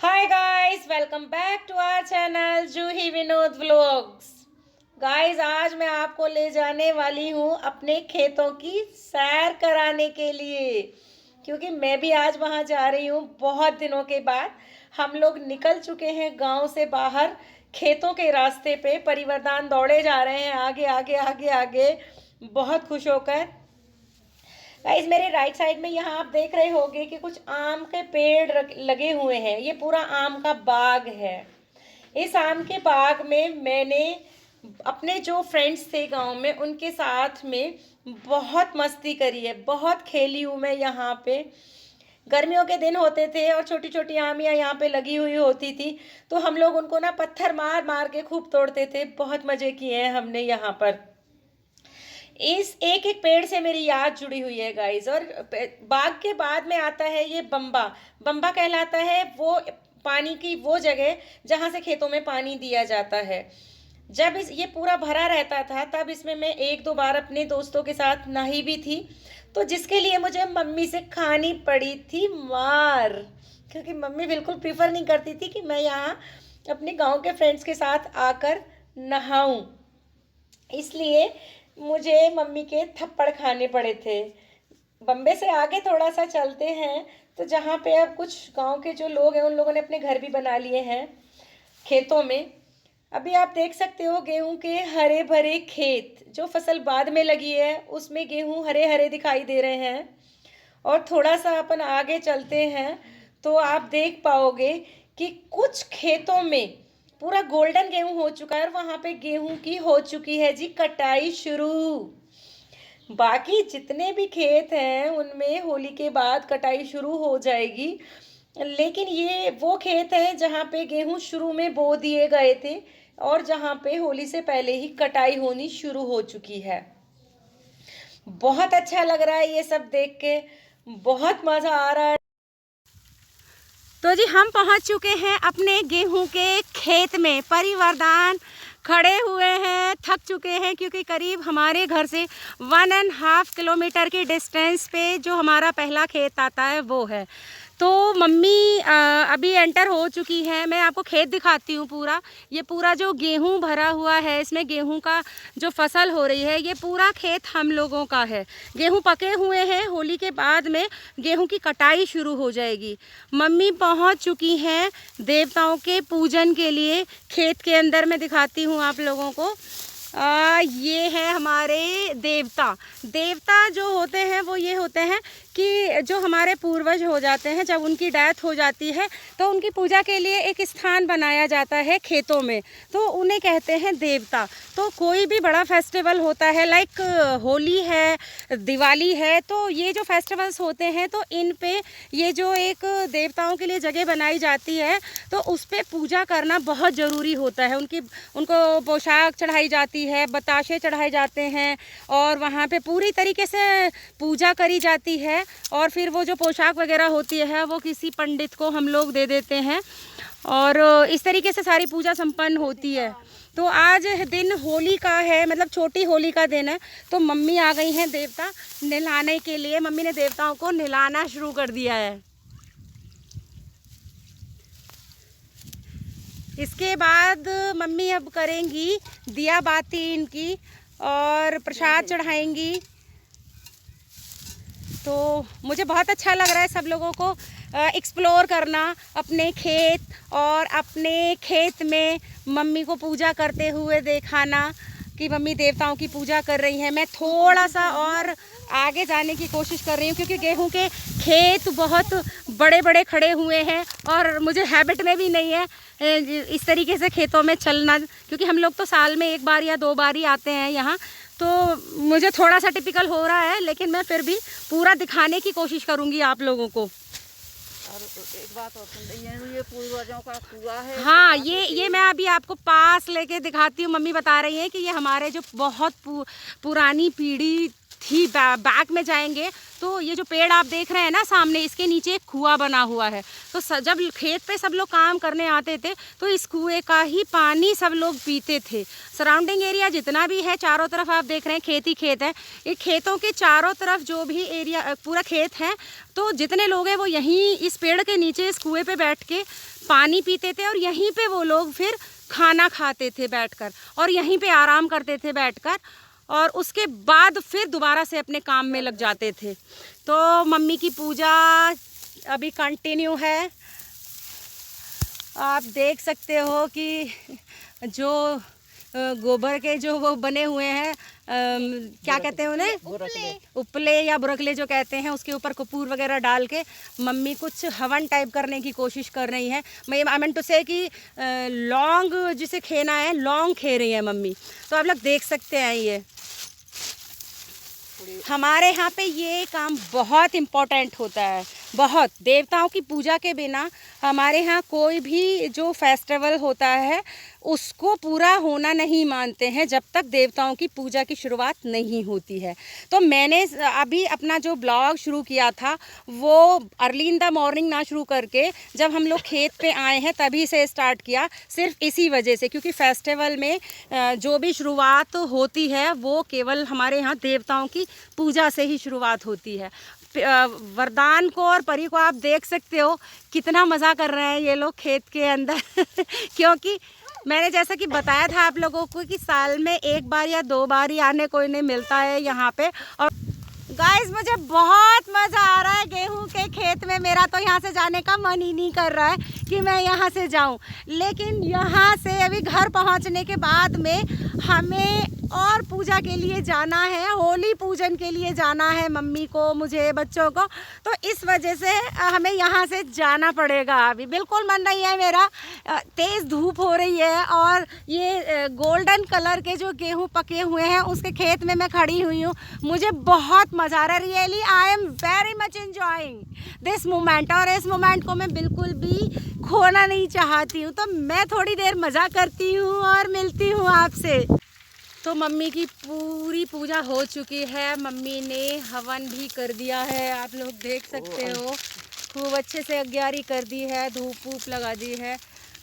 Hi guys, welcome back to our channel Juhi Vinod vlogs. Guys, आज मैं आपको ले जाने वाली हूँ अपने खेतों की सैर कराने के लिए, क्योंकि मैं भी आज वहाँ जा रही हूँ। बहुत दिनों के बाद हम लोग निकल चुके हैं गांव से बाहर, खेतों के रास्ते पे परिवर्तन दौड़े जा रहे हैं आगे आगे आगे आगे, बहुत खुश होकर। गाइस, मेरे राइट साइड में यहाँ आप देख रहे होंगे कि कुछ आम के पेड़ लगे हुए हैं। ये पूरा आम का बाग है। इस आम के बाग में मैंने अपने जो फ्रेंड्स थे गांव में, उनके साथ में बहुत मस्ती करी है, बहुत खेली हूँ मैं यहाँ पे। गर्मियों के दिन होते थे और छोटी छोटी आमियाँ यहाँ पे लगी हुई होती थी, तो हम लोग उनको ना पत्थर मार मार के खूब तोड़ते थे। बहुत मज़े किए हैं हमने यहाँ पर। इस एक एक पेड़ से मेरी याद जुड़ी हुई है गाइस। और बाग के बाद में आता है ये बम्बा। बम्बा कहलाता है वो पानी की वो जगह जहाँ से खेतों में पानी दिया जाता है। जब ये पूरा भरा रहता था तब इसमें मैं एक दो बार अपने दोस्तों के साथ नहाई भी थी, तो जिसके लिए मुझे मम्मी से खानी पड़ी थी मार, क्योंकि मम्मी बिल्कुल प्रीफर नहीं करती थी कि मैं यहाँ अपने गांव के फ्रेंड्स के साथ आकर नहाऊं। इसलिए मुझे मम्मी के थप्पड़ खाने पड़े थे। बम्बे से आगे थोड़ा सा चलते हैं तो जहाँ पे अब कुछ गांव के जो लोग हैं उन लोगों ने अपने घर भी बना लिए हैं खेतों में। अभी आप देख सकते हो गेहूं के हरे भरे खेत, जो फसल बाद में लगी है उसमें गेहूं हरे हरे दिखाई दे रहे हैं। और थोड़ा सा अपन आगे चलते हैं तो आप देख पाओगे कि कुछ खेतों में पूरा गोल्डन गेहूं हो चुका है और वहां पे गेहूं की हो चुकी है जी कटाई शुरू। बाकी जितने भी खेत हैं उनमें होली के बाद कटाई शुरू हो जाएगी, लेकिन ये वो खेत हैं जहाँ पे गेहूं शुरू में बो दिए गए थे और जहाँ पे होली से पहले ही कटाई होनी शुरू हो चुकी है। बहुत अच्छा लग रहा है ये सब देख के, बहुत मज़ा आ रहा है। तो जी हम पहुंच चुके हैं अपने गेहूं के खेत में। परिवर्तन खड़े हुए हैं, थक चुके हैं, क्योंकि करीब हमारे घर से 1.5 किलोमीटर के डिस्टेंस पे जो हमारा पहला खेत आता है वो है। तो मम्मी अभी एंटर हो चुकी है। मैं आपको खेत दिखाती हूँ पूरा। ये पूरा जो गेहूं भरा हुआ है, इसमें गेहूं का जो फसल हो रही है, ये पूरा खेत हम लोगों का है। गेहूं पके हुए हैं, होली के बाद में गेहूं की कटाई शुरू हो जाएगी। मम्मी पहुंच चुकी हैं देवताओं के पूजन के लिए। खेत के अंदर मैं दिखाती हूँ आप लोगों को। ये है हमारे देवता। देवता जो होते हैं वो ये होते हैं कि जो हमारे पूर्वज हो जाते हैं, जब उनकी डेथ हो जाती है तो उनकी पूजा के लिए एक स्थान बनाया जाता है खेतों में, तो उन्हें कहते हैं देवता। तो कोई भी बड़ा फेस्टिवल होता है, लाइक होली है, दिवाली है, तो ये जो फेस्टिवल्स होते हैं तो इन पे ये जो एक देवताओं के लिए जगह बनाई जाती है तो उस पर पूजा करना बहुत ज़रूरी होता है। उनको पोशाक चढ़ाई जाती है, बताशे चढ़ाए जाते हैं और वहाँ पे पूरी तरीके से पूजा करी जाती है। और फिर वो जो पोशाक वगैरह होती है वो किसी पंडित को हम लोग दे देते हैं और इस तरीके से सारी पूजा संपन्न होती है। तो आज दिन होली का है, मतलब छोटी होली का दिन है, तो मम्मी आ गई हैं देवता नहलाने के लिए। मम्मी ने देवताओं को नहलाना शुरू कर दिया है। इसके बाद मम्मी अब करेंगी दिया बाती इनकी और प्रसाद चढ़ाएंगी। तो मुझे बहुत अच्छा लग रहा है सब लोगों को एक्सप्लोर करना अपने खेत, और अपने खेत में मम्मी को पूजा करते हुए दिखाना कि मम्मी देवताओं की पूजा कर रही हैं। मैं थोड़ा सा और आगे जाने की कोशिश कर रही हूँ, क्योंकि गेहूं के खेत बहुत बड़े बड़े खड़े हुए हैं और मुझे हैबिट में भी नहीं है इस तरीके से खेतों में चलना, क्योंकि हम लोग तो साल में एक बार या दो बार ही आते हैं यहाँ। तो मुझे थोड़ा सा टिपिकल हो रहा है, लेकिन मैं फिर भी पूरा दिखाने की कोशिश करूँगी आप लोगों को। और एक बात और सुन रही है, ये पूर्वजों का कुआं है। हाँ, ये मैं अभी आपको पास लेके दिखाती हूँ। मम्मी बता रही है कि ये हमारे जो बहुत पुरानी पीढ़ी ही बैक में जाएंगे तो ये जो पेड़ आप देख रहे हैं ना सामने, इसके नीचे एक कुआं बना हुआ है। तो जब खेत पे सब लोग काम करने आते थे तो इस कुएं का ही पानी सब लोग पीते थे। सराउंडिंग एरिया जितना भी है चारों तरफ आप देख रहे हैं खेत ही खेत है। ये खेतों के चारों तरफ जो भी एरिया पूरा खेत है, तो जितने लोग हैं वो यहीं इस पेड़ के नीचे इस कुएं पे बैठ के पानी पीते थे और यहीं पे वो लोग फिर खाना खाते थे बैठकर और यहीं पे आराम करते थे बैठकर, और उसके बाद फिर दोबारा से अपने काम में लग जाते थे। तो मम्मी की पूजा अभी कंटिन्यू है। आप देख सकते हो कि जो गोबर के जो वो बने हुए हैं, क्या कहते हैं उन्हें, उपले या बुरकले जो कहते हैं, उसके ऊपर कपूर वगैरह डाल के मम्मी कुछ हवन टाइप करने की कोशिश कर रही हैं। आई मीन टू से कि लौंग जिसे खेना है, लौंग खे रही है मम्मी। तो आप लोग देख सकते हैं ये हमारे यहाँ पे ये काम बहुत इम्पोर्टेंट होता है, बहुत। देवताओं की पूजा के बिना हमारे यहाँ कोई भी जो फेस्टिवल होता है उसको पूरा होना नहीं मानते हैं जब तक देवताओं की पूजा की शुरुआत नहीं होती है। तो मैंने अभी अपना जो ब्लॉग शुरू किया था वो अर्ली इन द मॉर्निंग ना शुरू करके जब हम लोग खेत पे आए हैं तभी से स्टार्ट किया, सिर्फ इसी वजह से, क्योंकि फेस्टिवल में जो भी शुरुआत होती है वो केवल हमारे यहाँ देवताओं की पूजा से ही शुरुआत होती है। वरदान को और परी को आप देख सकते हो कितना मज़ा कर रहे हैं ये लोग खेत के अंदर क्योंकि मैंने जैसा कि बताया था आप लोगों को कि साल में एक बार या 2 बार ही आने को इन्हें मिलता है यहाँ पे। और गाइस मुझे बहुत मज़ा आ रहा है गेहूं के खेत में। मेरा तो यहाँ से जाने का मन ही नहीं कर रहा है कि मैं यहाँ से जाऊँ, लेकिन यहाँ से अभी घर पहुँचने के बाद में हमें और पूजा के लिए जाना है, होली पूजन के लिए जाना है, मम्मी को, मुझे, बच्चों को। तो इस वजह से हमें यहाँ से जाना पड़ेगा। अभी बिल्कुल मन नहीं है मेरा, तेज़ धूप हो रही है और ये गोल्डन कलर के जो गेहूँ पके हुए हैं उसके खेत में मैं खड़ी हुई हूँ। मुझे बहुत मज़ा आ रहा है, really I am very much enjoying this moment. और इस मोमेंट को मैं बिल्कुल भी खोना नहीं चाहती हूँ। तो मैं थोड़ी देर मज़ा करती हूँ और मिलती हूँ आपसे। तो मम्मी की पूरी पूजा हो चुकी है, मम्मी ने हवन भी कर दिया है, आप लोग देख सकते हो। खूब अच्छे से अग्यारी कर दी है, धूप वूप लगा दी है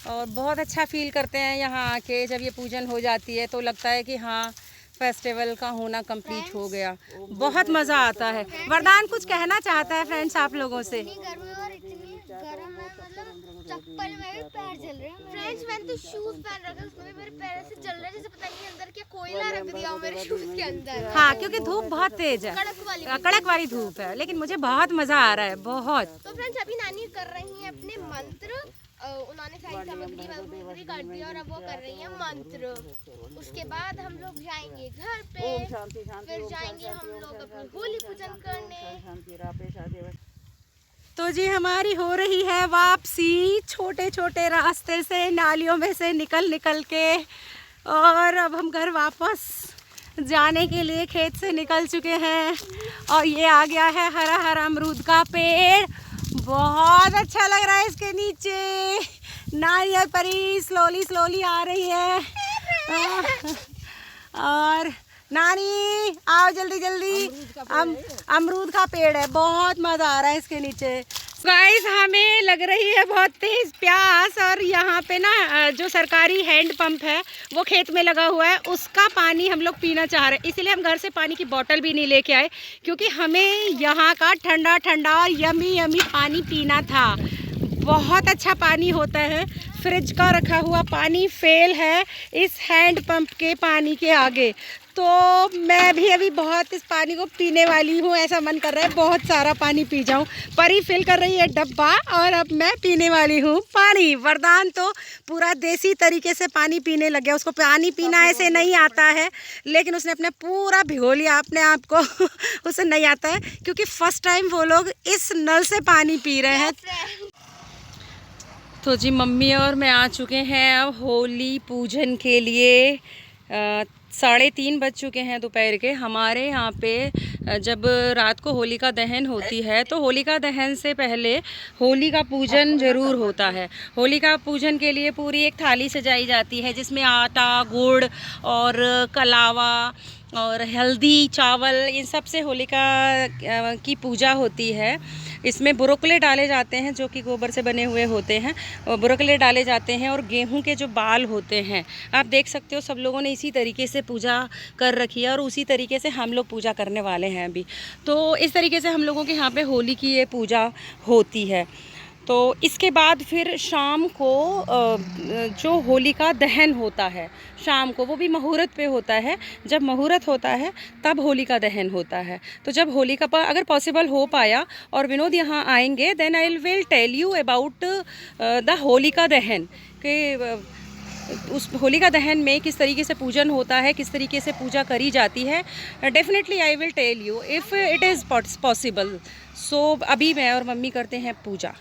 और बहुत अच्छा फील करते हैं यहाँ आके। जब ये पूजन हो जाती है तो लगता है कि हाँ फेस्टिवल का होना कंप्लीट हो गया, बहुत मज़ा आता है। वरदान कुछ कहना चाहता है फ्रेंड्स आप लोगों से। चप्पल में भी पैर जल रहे हैं फ्रेंड्स। मैंने तो शूज पहन रखे, उसमें भी मेरे पैर से जल रहे हैं, जैसे पता नहीं अंदर क्या कोयला रख दिया हो मेरे शूज के अंदर। हाँ, क्योंकि धूप बहुत तेज है, कड़क वाली धूप है, लेकिन मुझे बहुत मजा आ रहा है, बहुत। तो फ्रेंड्स अभी नानी कर रही हैं अपने मंत्र, उन्होंने सारी सामग्री कर दी और अब वो कर रही हैं मंत्र। उसके बाद हम लोग जाएंगे घर पे, फिर जाएंगे हम लोग अपनी होली पूजन करने। तो जी हमारी हो रही है वापसी छोटे छोटे रास्ते से, नालियों में से निकल निकल के, और अब हम घर वापस जाने के लिए खेत से निकल चुके हैं। और ये आ गया है हरा हरा अमरूद का पेड़, बहुत अच्छा लग रहा है इसके नीचे। नारियल परी स्लोली स्लोली आ रही है और नानी आओ जल्दी जल्दी, अमरूद का पेड़ है, बहुत मज़ा आ रहा है इसके नीचे। गाइस हमें लग रही है बहुत तेज़ प्यास, और यहाँ पे ना जो सरकारी हैंड पंप है वो खेत में लगा हुआ है, उसका पानी हम लोग पीना चाह रहे हैं। इसीलिए हम घर से पानी की बोतल भी नहीं लेके आए, क्योंकि हमें यहाँ का ठंडा ठंडा और यमी यमी पानी पीना था। बहुत अच्छा पानी होता है, फ्रिज का रखा हुआ पानी फेल है इस हैंड पंप के पानी के आगे। तो मैं भी अभी बहुत इस पानी को पीने वाली हूँ, ऐसा मन कर रहा है बहुत सारा पानी पी जाऊँ। परी फिल कर रही है डब्बा और अब मैं पीने वाली हूँ पानी। वरदान तो पूरा देसी तरीके से पानी पीने लग गया, उसको पानी पीना ऐसे नहीं आता है, लेकिन उसने अपने पूरा भिगो लिया अपने आप को उसे नहीं आता है, क्योंकि फर्स्ट टाइम वो लोग इस नल से पानी पी रहे हैं। तो जी मम्मी और मैं आ चुके हैं अब होली पूजन के लिए। 3:30 बज चुके हैं दोपहर के। हमारे यहाँ पे जब रात को होलिका दहन होती है तो होलिका दहन से पहले होली का पूजन ज़रूर होता है। होलिका पूजन के लिए पूरी एक थाली सजाई जाती है जिसमें आटा, गुड़ और कलावा और हल्दी चावल इन सब से होलिका की पूजा होती है। इसमें बुरोकले डाले जाते हैं जो कि गोबर से बने हुए होते हैं, और बुरोकले डाले जाते हैं और गेहूं के जो बाल होते हैं, आप देख सकते हो सब लोगों ने इसी तरीके से पूजा कर रखी है और उसी तरीके से हम लोग पूजा करने वाले हैं अभी। तो इस तरीके से हम लोगों के यहाँ पे होली की ये पूजा होती है। तो इसके बाद फिर शाम को जो होलिका दहन होता है शाम को, वो भी मुहूर्त पे होता है। जब मुहूर्त होता है तब होलिका दहन होता है। तो जब होलिका पर अगर पॉसिबल हो पाया और विनोद यहाँ आएंगे, then I will tell you about the Holika Dahan के उस होलिका दहन में किस तरीके से पूजन होता है, किस तरीके से पूजा करी जाती है। Definitely I will tell you if it is possible. So अभी मैं और मम्मी करते हैं पूजा।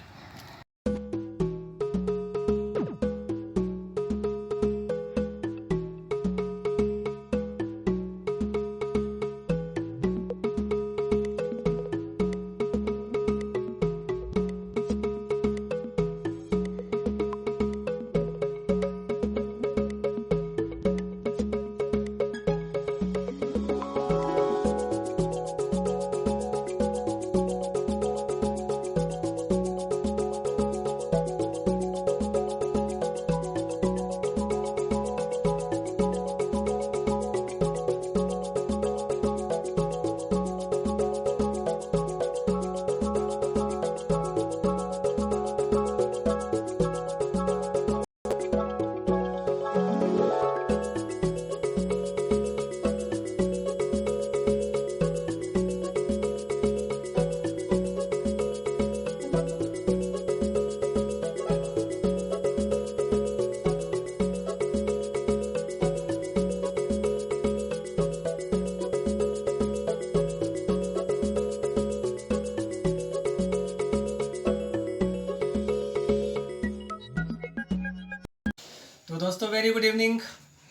तो दोस्तों वेरी गुड इवनिंग।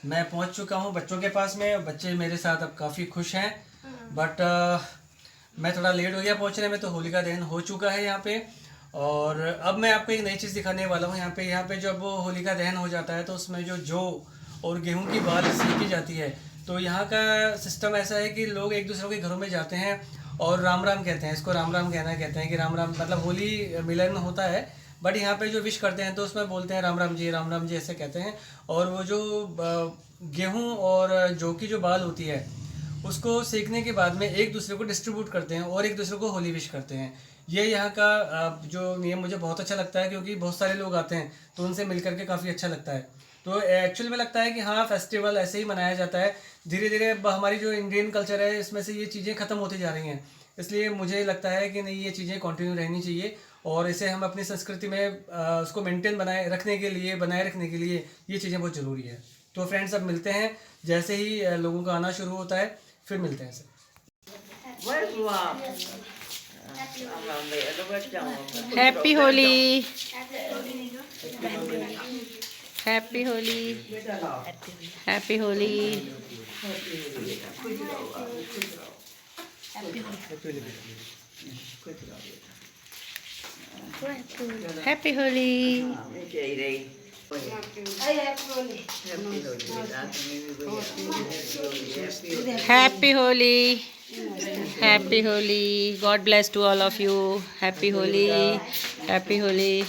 मैं पहुंच चुका हूं बच्चों के पास में। बच्चे मेरे साथ अब काफ़ी खुश हैं, बट मैं थोड़ा लेट हो गया पहुंचने में। तो होलिका दहन हो चुका है यहाँ पे, और अब मैं आपको एक नई चीज़ दिखाने वाला हूँ। यहाँ पे जब होलिका दहन हो जाता है तो उसमें जो जौ और गेहूं की बाल सेकी जाती है। तो यहाँ का सिस्टम ऐसा है कि लोग एक दूसरे के घरों में जाते हैं और राम राम कहते हैं। इसको राम राम कहना कहते हैं कि राम राम मतलब होली मिलन होता है, बट यहाँ पे जो विश करते हैं तो उसमें बोलते हैं राम राम जी ऐसे कहते हैं। और वो जो गेहूं और जौ की जो बाल होती है उसको सेकने के बाद में एक दूसरे को डिस्ट्रीब्यूट करते हैं और एक दूसरे को होली विश करते हैं। ये यहाँ का जो नियम मुझे बहुत अच्छा लगता है, क्योंकि बहुत सारे लोग आते हैं तो उनसे मिल करके काफ़ी अच्छा लगता है। तो एक्चुअल में लगता है कि हाँ, फेस्टिवल ऐसे ही मनाया जाता है। धीरे धीरे हमारी जो इंडियन कल्चर है इसमें से ये चीज़ें ख़त्म होती जा रही हैं, इसलिए मुझे लगता है कि नहीं, ये चीज़ें कंटिन्यू रहनी चाहिए और इसे हम अपनी संस्कृति में उसको मेंटेन बनाए रखने के लिए ये चीज़ें बहुत ज़रूरी है। तो फ्रेंड्स, अब मिलते हैं जैसे ही लोगों का आना शुरू होता है, फिर मिलते हैं। Happy Holi, happy Holi, happy Holi, happy Holi, happy Holi, happy Holi. God bless to all of you. Happy Holi, happy Holi.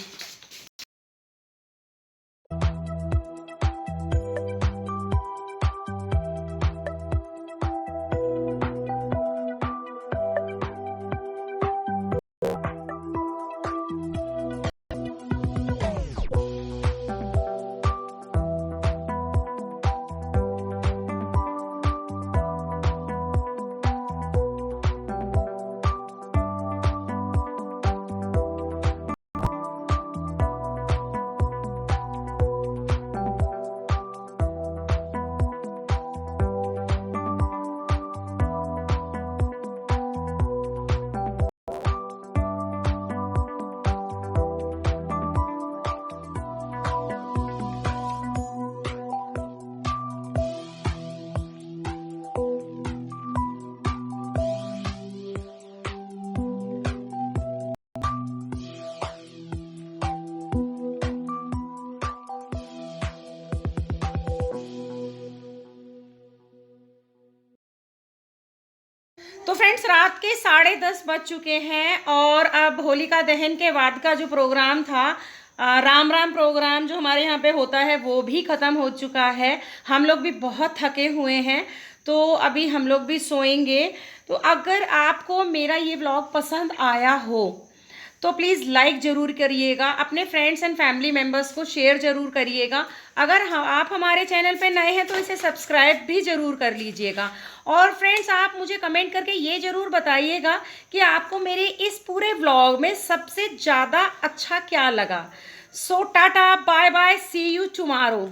तो फ्रेंड्स रात के 10:30 बज चुके हैं और अब होलिका दहन के बाद का जो प्रोग्राम था, राम राम प्रोग्राम जो हमारे यहाँ पे होता है, वो भी ख़त्म हो चुका है। हम लोग भी बहुत थके हुए हैं, तो अभी हम लोग भी सोएंगे। तो अगर आपको मेरा ये व्लॉग पसंद आया हो तो प्लीज़ लाइक ज़रूर करिएगा, अपने फ्रेंड्स एंड फैमिली मेम्बर्स को शेयर ज़रूर करिएगा। अगर आप हमारे चैनल पे नए हैं तो इसे सब्सक्राइब भी ज़रूर कर लीजिएगा। और फ्रेंड्स आप मुझे कमेंट करके ये ज़रूर बताइएगा कि आपको मेरे इस पूरे व्लॉग में सबसे ज़्यादा अच्छा क्या लगा। So tata, bye bye, see you tomorrow.